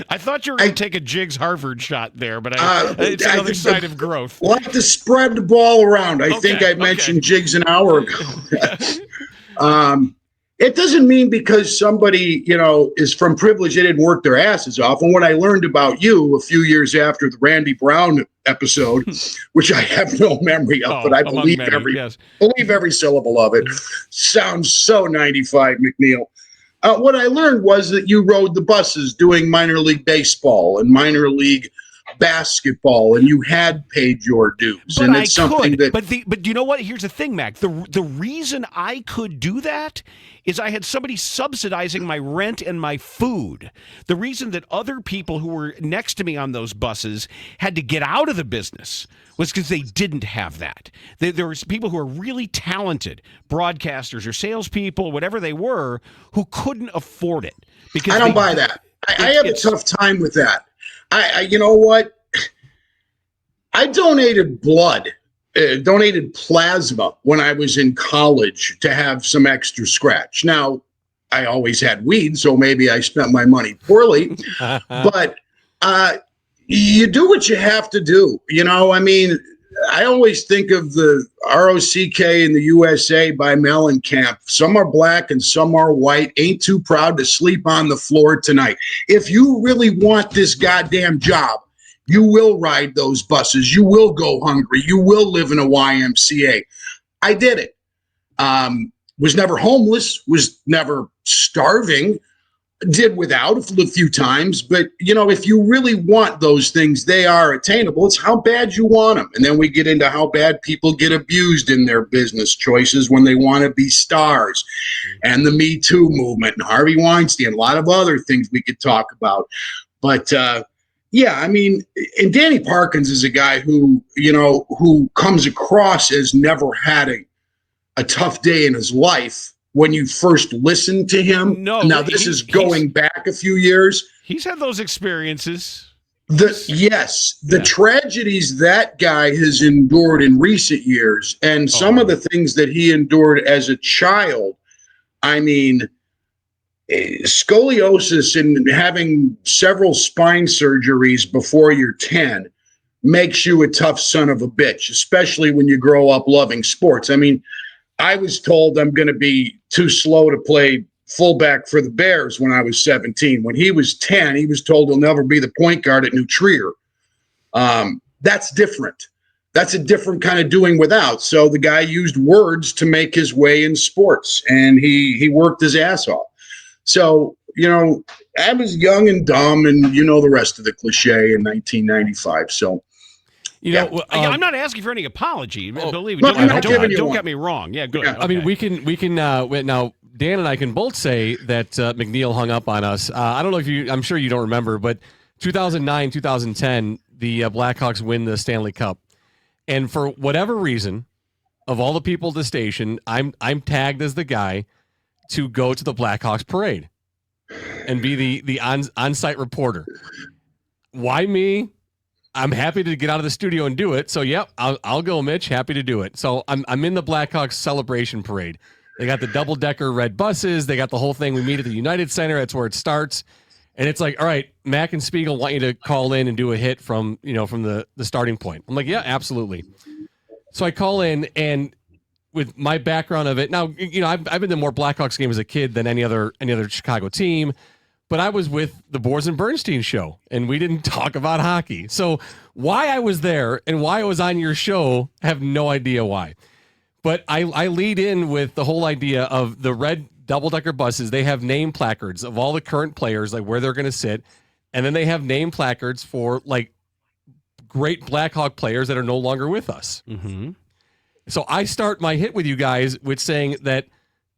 I thought you were going to take a Jiggs Harvard shot there, but it's another side of growth. Like to spread the ball around. I think I mentioned Jiggs an hour ago. It doesn't mean because somebody, is from privilege, they didn't work their asses off. And what I learned about you a few years after the Randy Brown episode, which I have no memory of, but I believe every syllable of it. Sounds so 95, McNeil. What I learned was that you rode the buses doing minor league baseball and minor league basketball, and you had paid your dues. But and it's something that. But you know what? Here's the thing, Mac. The reason I could do that is I had somebody subsidizing my rent and my food. The reason that other people who were next to me on those buses had to get out of the business was because they didn't have that. There was people who are really talented, broadcasters or salespeople, whatever they were, who couldn't afford it. Because I don't buy that. I have a tough time with that. You know what? I donated blood, donated plasma when I was in college to have some extra scratch. Now, I always had weed, so maybe I spent my money poorly. But you do what you have to do. I always think of the ROCK in the USA by Mellencamp. Some are black and some are white. Ain't too proud to sleep on the floor tonight. If you really want this goddamn job, you will ride those buses. You will go hungry. You will live in a YMCA. I did it. Was never homeless. Was never starving. Did without a few times, but if you really want those things, they are attainable. It's how bad you want them. And then we get into how bad people get abused in their business choices when they want to be stars, and the Me Too movement and Harvey Weinstein, a lot of other things we could talk about. But and Danny Parkins is a guy who comes across as never had a tough day in his life. When you first listen to him, now this is going back a few years. He's had those experiences. The tragedies that guy has endured in recent years, and some of the things that he endured as a child. I mean, scoliosis and having several spine surgeries before you're 10 makes you a tough son of a bitch, especially when you grow up loving sports. I mean, I was told I'm going to be too slow to play fullback for the Bears when I was 17. When he was 10, he was told he'll never be the point guard at New Trier. That's different. That's a different kind of doing without. So the guy used words to make his way in sports, and he worked his ass off. So, I was young and dumb, and the rest of the cliche in 1995. So, I'm not asking for any apology. Believe me, don't get me wrong. Yeah, good. Yeah. Okay. I mean, we can now Dan and I can both say that McNeil hung up on us. I don't know if I'm sure you don't remember, but 2009, 2010, the Blackhawks win the Stanley Cup. And for whatever reason, of all the people at the station, I'm tagged as the guy to go to the Blackhawks parade and be the on-site reporter. Why me? I'm happy to get out of the studio and do it. So, yep, I'll go, Mitch. Happy to do it. So I'm in the Blackhawks celebration parade. They got the double-decker red buses. They got the whole thing. We meet at the United Center. That's where it starts. And it's like, all right, Mac and Spiegel want you to call in and do a hit from the starting point. I'm like, yeah, absolutely. So I call in, and with my background of it, now, I've been to more Blackhawks games as a kid than any other Chicago team, but I was with the Boers and Bernstein show, and we didn't talk about hockey. So why I was there and why I was on your show, I have no idea why. But I lead in with the whole idea of the red double-decker buses. They have name placards of all the current players, like where they're going to sit. And then they have name placards for like great Blackhawk players that are no longer with us. Mm-hmm. So I start my hit with you guys with saying that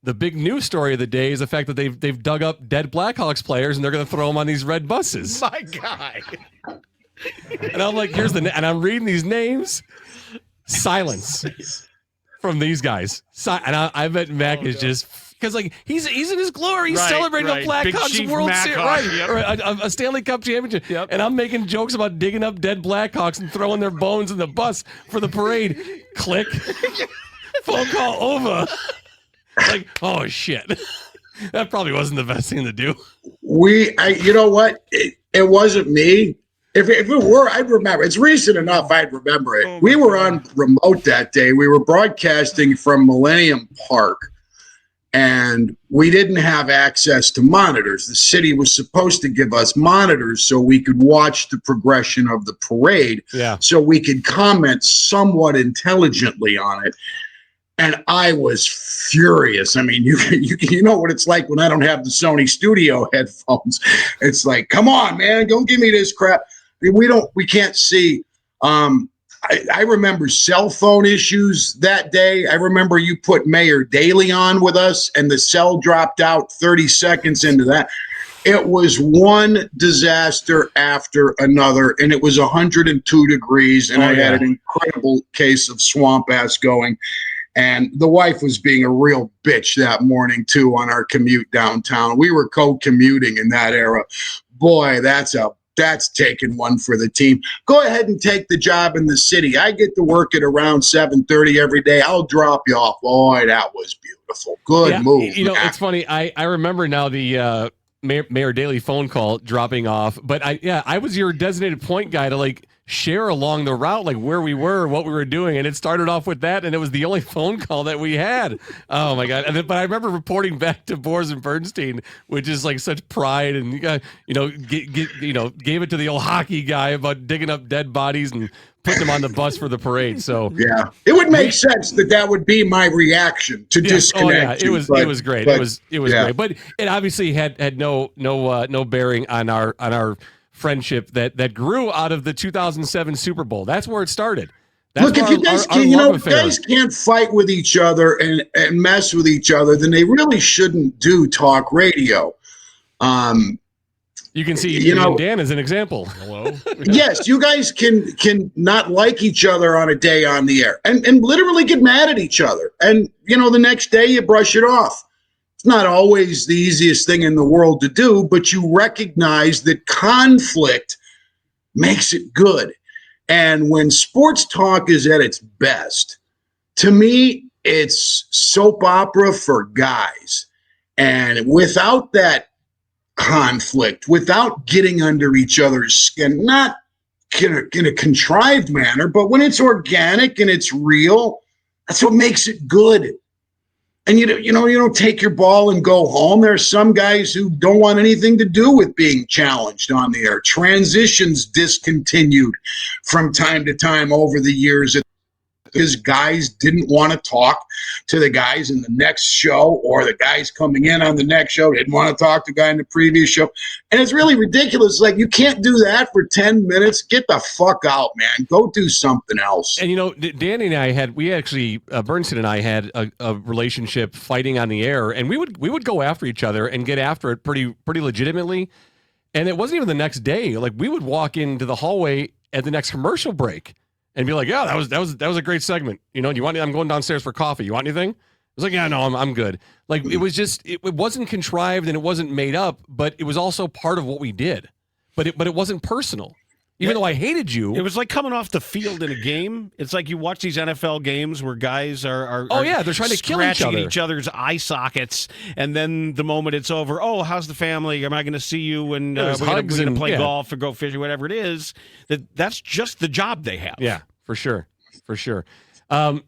the big news story of the day is the fact that they've dug up dead Blackhawks players and they're going to throw them on these red buses. My guy. And I'm like, and I'm reading these names. Silence from these guys. And I bet Mac is just, because like he's in his glory. He's celebrating a Blackhawks World Series, right? Or a Stanley Cup championship. Yep. And I'm making jokes about digging up dead Blackhawks and throwing their bones in the bus for the parade. Click. Phone call over. Like, oh shit. That probably wasn't the best thing to do. You know what? It wasn't me. If it were, I'd remember. It's recent enough, I'd remember it. We were on remote that day. We were broadcasting from Millennium Park, and we didn't have access to monitors. The city was supposed to give us monitors so we could watch the progression of the parade, so we could comment somewhat intelligently on it. And I was furious. I mean, you know what it's like when I don't have the Sony Studio headphones. It's like, come on, man, don't give me this crap. We can't see. I remember cell phone issues that day. I remember you put Mayor Daley on with us, and the cell dropped out 30 seconds into that. It was one disaster after another, and it was 102 degrees, and I had an incredible case of swamp ass going. And the wife was being a real bitch that morning, too, on our commute downtown. We were co-commuting in that era. Boy, that's taking one for the team. Go ahead and take the job in the city. I get to work at around 7:30 every day. I'll drop you off. Boy, that was beautiful. Good move. It's funny. I remember now the Mayor Daley phone call dropping off. But I was your designated point guy to like share along the route, like where we were, what we were doing. And it started off with that. And it was the only phone call that we had. Oh my God. But I remember reporting back to Boers and Bernstein, which is like such pride. And, gave it to the old hockey guy about digging up dead bodies and putting them on the bus for the parade. So yeah, it would make sense that would be my reaction to disconnect. It was great. It was great. But it obviously had no bearing on our friendship that grew out of the 2007 Super Bowl. That's where it started. Look, if you guys guys can't fight with each other and mess with each other, then they really shouldn't do talk radio. You can see Dan as an example. Hello. Yes, you guys can not like each other on a day on the air and literally get mad at each other. And the next day you brush it off. It's not always the easiest thing in the world to do, but you recognize that conflict makes it good. And when sports talk is at its best, to me, it's soap opera for guys. And without that conflict, without getting under each other's skin, not in a contrived manner, but when it's organic and it's real, that's what makes it good. And you don't take your ball and go home. There are some guys who don't want anything to do with being challenged on the air. Transitions discontinued from time to time over the years. his guys didn't want to talk to the guys in the next show, or the guys coming in on the next show didn't want to talk to the guy in the previous show. And it's really ridiculous. Like, you can't do that for 10 minutes. Get the fuck out, man. Go do something else. And, Danny and I Bernstein and I had a relationship fighting on the air, and we would go after each other and get after it pretty legitimately. And it wasn't even the next day. Like, we would walk into the hallway at the next commercial break and be like, "Yeah, that was a great segment. Do you want? I'm going downstairs for coffee. You want anything?" I was like, "Yeah, no, I'm good." Like, it was just it wasn't contrived and it wasn't made up, but it was also part of what we did. But it wasn't personal. Even though I hated you. It was like coming off the field in a game. It's like you watch these NFL games where guys are they're trying to kill each scratching other. at each other's eye sockets, and then the moment it's over, oh, how's the family? Am I going to see you when we're going to play golf or go fishing, whatever it is? That's just the job they have. Yeah, for sure.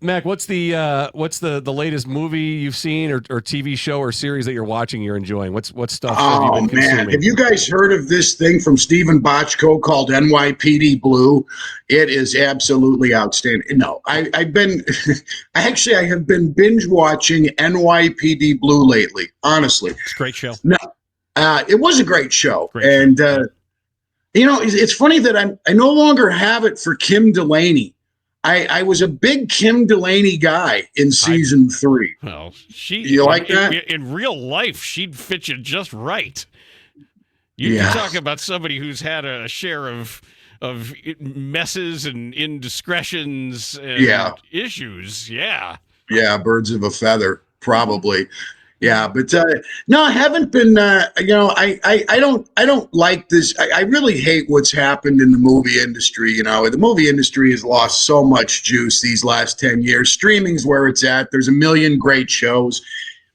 Mac, what's the latest movie you've seen or TV show or series that you're watching you're enjoying? What stuff have you been consuming? Have you guys heard of this thing from Stephen Bochco called NYPD Blue? It is absolutely outstanding. No, I have been binge watching NYPD Blue lately, honestly. It's a great show. No, it was a great show. It's funny that I no longer have it for Kim Delaney. I was a big Kim Delaney guy in season 3. Well, you like that? In real life, she'd fit you just right. You talk about somebody who's had a share of messes and indiscretions and issues. Yeah. Yeah, birds of a feather, probably. Yeah, but no, I haven't been. I don't like this. I really hate what's happened in the movie industry. The movie industry has lost so much juice these last 10 years. Streaming's where it's at. There's a million great shows.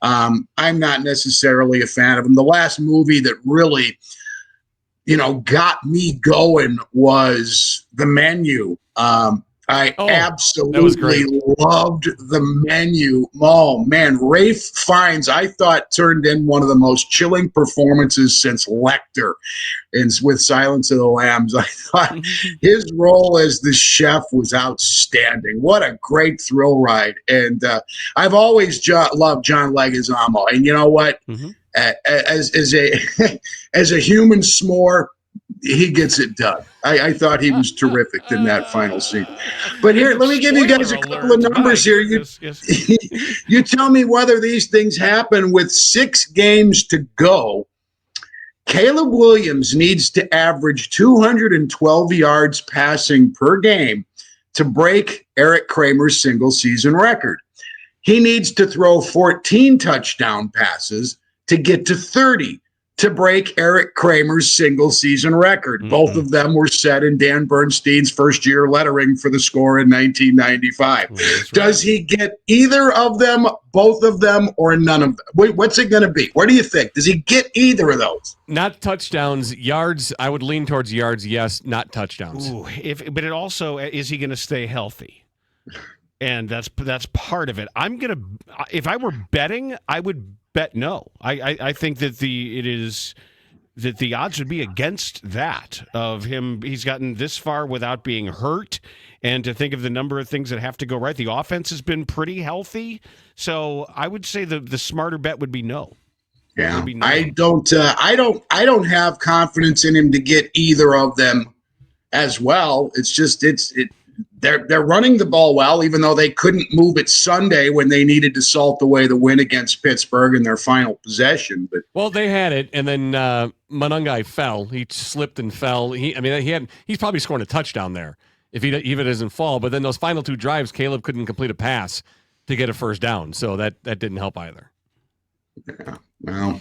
I'm not necessarily a fan of them. The last movie that really, got me going was The Menu. I absolutely loved The Menu. Oh, man. Ralph Fiennes, I thought, turned in one of the most chilling performances since Lecter with Silence of the Lambs. I thought his role as the chef was outstanding. What a great thrill ride. And I've always loved John Leguizamo. And you know what? As a human s'more, he gets it done. I thought he was terrific in that final scene. But here, let me give you guys a couple of numbers here. You tell me whether these things happen with 6 games to go. Caleb Williams needs to average 212 yards passing per game to break Eric Kramer's single-season record. He needs to throw 14 touchdown passes to get to 30 to break Eric Kramer's single-season record. Mm-hmm. Both of them were set in Dan Bernstein's first-year lettering for the score in 1995. Right. Does he get either of them, both of them, or none of them? What's it going to be? What do you think? Does he get either of those? Not touchdowns. Yards, I would lean towards yards, yes. Not touchdowns. Ooh, but it also, is he going to stay healthy? And that's part of it. If I were betting, I would bet no. I think that the odds would be against that of him. He's gotten this far without being hurt, and to think of the number of things that have to go right. The offense has been pretty healthy, so I would say the smarter bet would be no. Yeah, no. I don't have confidence in him to get either of them as well. It's just They're running the ball well, even though they couldn't move it Sunday when they needed to salt away the win against Pittsburgh in their final possession. But they had it, and then Monangai fell. He slipped and fell. He's probably scoring a touchdown there if he doesn't fall. But then those final 2 drives, Caleb couldn't complete a pass to get a first down, so that didn't help either. Yeah, well,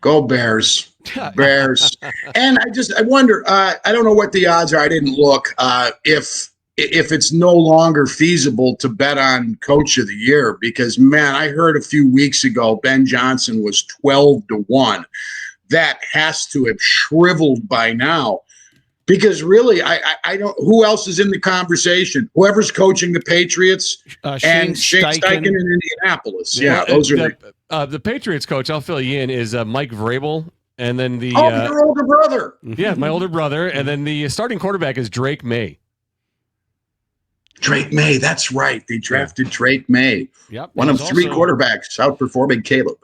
go Bears. Bears. And I wonder, I don't know what the odds are. I didn't look. If it's no longer feasible to bet on Coach of the Year, because, man, I heard a few weeks ago Ben Johnson was 12-1. That has to have shriveled by now, because really, I don't. Who else is in the conversation? Whoever's coaching the Patriots and Shane Steichen in Indianapolis. Yeah, those are the Patriots coach. I'll fill you in. Is Mike Vrabel, and then your older brother. Yeah, my older brother, and then the starting quarterback is Drake May. Drake May. That's right. They drafted Drake May. Yep. One of He's three also- quarterbacks outperforming Caleb.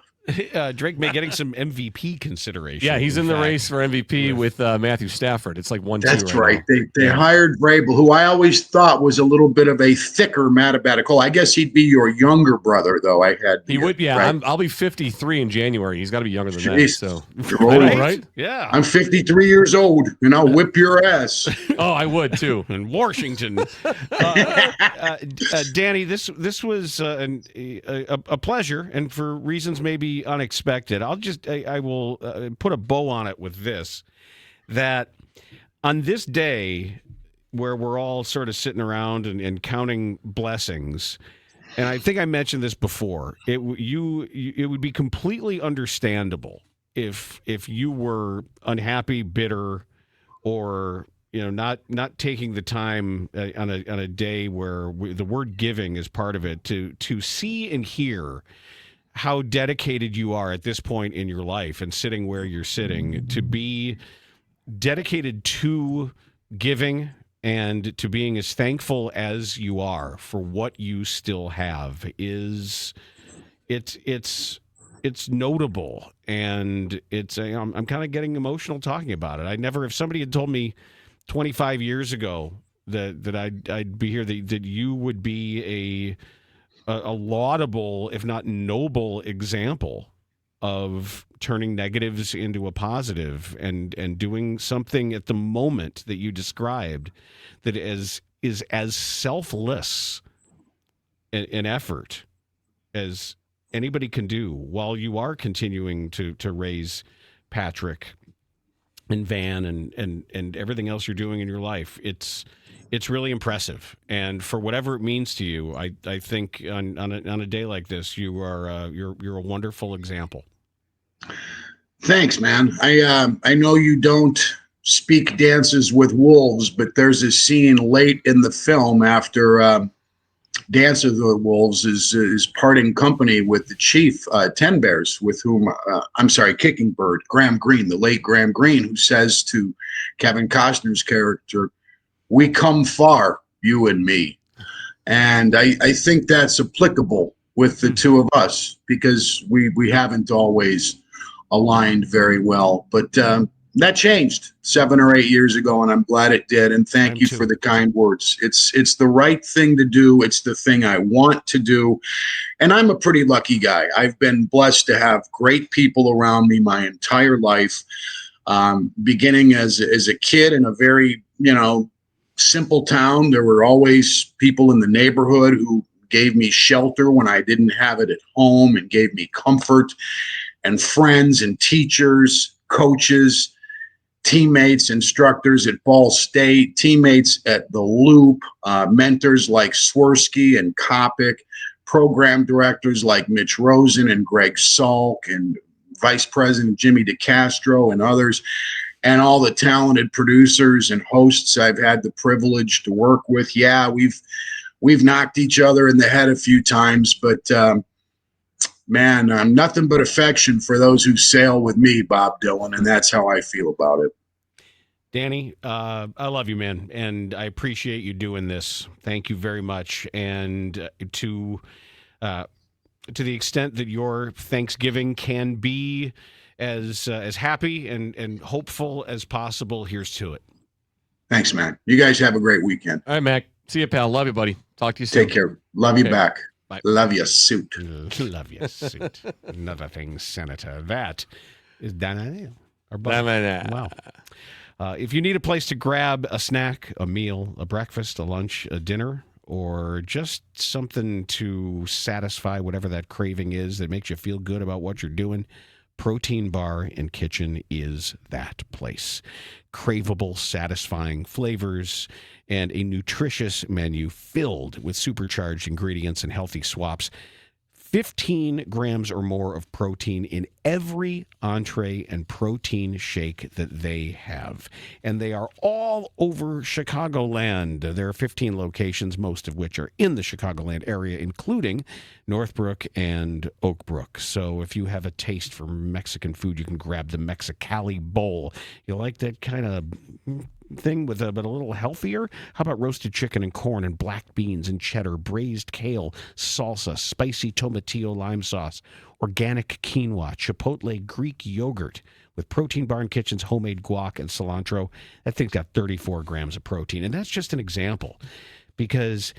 Drake May getting some MVP consideration. Yeah, he's in the fact. race for MVP with Matthew Stafford. It's like 1-2 That's right right. now. They hired Vrabel, who I always thought was a little bit of a thicker mathematical. I guess he'd be your younger brother, though. He would, yeah. Right. I'll be 53 in January. He's got to be younger than that. Jeez. So You're old. right? Yeah. I'm 53 years old, and I'll whip your ass. Oh, I would too. In Washington. Danny, this was a pleasure, and for reasons maybe unexpected. I will put a bow on it with this, that on this day where we're all sort of sitting around and counting blessings, and I think I mentioned this before, it would be completely understandable if you were unhappy, bitter, or not taking the time on a day where the word giving is part of it, to see and hear how dedicated you are at this point in your life and sitting where you're sitting, to be dedicated to giving and to being as thankful as you are for what you still have it's notable, and I'm kind of getting emotional talking about it. If somebody had told me 25 years ago that I'd be here, that you would be a laudable, if not noble, example of turning negatives into a positive and doing something at the moment that you described that is as selfless an effort as anybody can do, while you are continuing to raise Patrick and Van and everything else you're doing in your life. It's really impressive, and for whatever it means to you, I think on a day like this, you're a wonderful example. Thanks, man. I know you don't speak Dances with Wolves, but there's a scene late in the film after Dances with Wolves is parting company with the chief, Ten Bears, with whom Kicking Bird, Graham Greene, the late Graham Greene, who says to Kevin Costner's character, "We come far, you and me." And I think that's applicable with the two of us, because we haven't always aligned very well. But that changed 7 or 8 years ago, and I'm glad it did. And thank you for the kind words. It's the right thing to do. It's the thing I want to do. And I'm a pretty lucky guy. I've been blessed to have great people around me my entire life, beginning as a kid in a very, simple town. There were always people in the neighborhood who gave me shelter when I didn't have it at home, and gave me comfort, and friends and teachers, coaches, teammates, instructors at Ball State, teammates at the Loop, mentors like Swirsky and Kopic, program directors like Mitch Rosen and Greg Salk, and Vice President Jimmy DeCastro and others, and all the talented producers and hosts I've had the privilege to work with. Yeah, we've knocked each other in the head a few times, but man, nothing but affection for those who sail with me, Bob Dylan, and that's how I feel about it. Danny, I love you, man, and I appreciate you doing this. Thank you very much. And to the extent that your Thanksgiving can be as happy and hopeful as possible, here's to it. Thanks, man. You guys have a great weekend. All right, Mac. See you, pal. Love you, buddy. Talk to you soon. Take care. Love you back. Bye. Love you, suit. Love you, suit. Another thing, Senator. That is Daniel. Wow. If you need a place to grab a snack, a meal, a breakfast, a lunch, a dinner, or just something to satisfy whatever that craving is that makes you feel good about what you're doing, Protein Bar and Kitchen is that place. Craveable, satisfying flavors and a nutritious menu filled with supercharged ingredients and healthy swaps. 15 grams or more of protein in every entree and protein shake that they have. And they are all over Chicagoland. There are 15 locations, most of which are in the Chicagoland area, including Northbrook and Oak Brook. So if you have a taste for Mexican food, you can grab the Mexicali Bowl. You like that kind of thing but a little healthier? How about roasted chicken and corn and black beans and cheddar, braised kale, salsa, spicy tomatillo lime sauce, organic quinoa, chipotle Greek yogurt with Protein Barn Kitchen's homemade guac and cilantro. That thing's got 34 grams of protein. And that's just an example because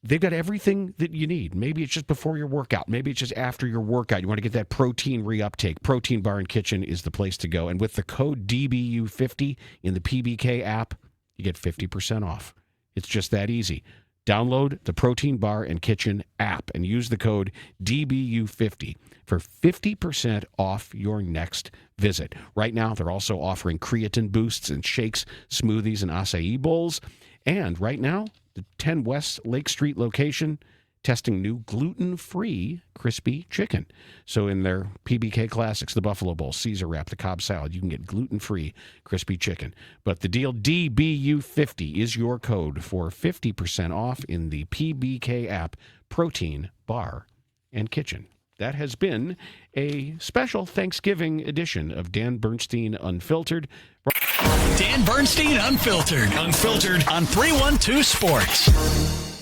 they've got everything that you need. Maybe it's just before your workout. Maybe it's just after your workout. You want to get that protein reuptake. Protein Barn Kitchen is the place to go. And with the code DBU50 in the PBK app, you get 50% off. It's just that easy. Download the Protein Bar and Kitchen app and use the code DBU50 for 50% off your next visit. Right now, they're also offering creatine boosts and shakes, smoothies, and acai bowls. And right now, the 10 West Lake Street location testing new gluten-free crispy chicken. So in their PBK classics, the Buffalo Bowl, Caesar wrap, the Cobb salad, you can get gluten-free crispy chicken. But the deal DBU50 is your code for 50% off in the PBK app, Protein Bar and Kitchen. That has been a special Thanksgiving edition of Dan Bernstein Unfiltered. Dan Bernstein Unfiltered. Unfiltered on 312 Sports.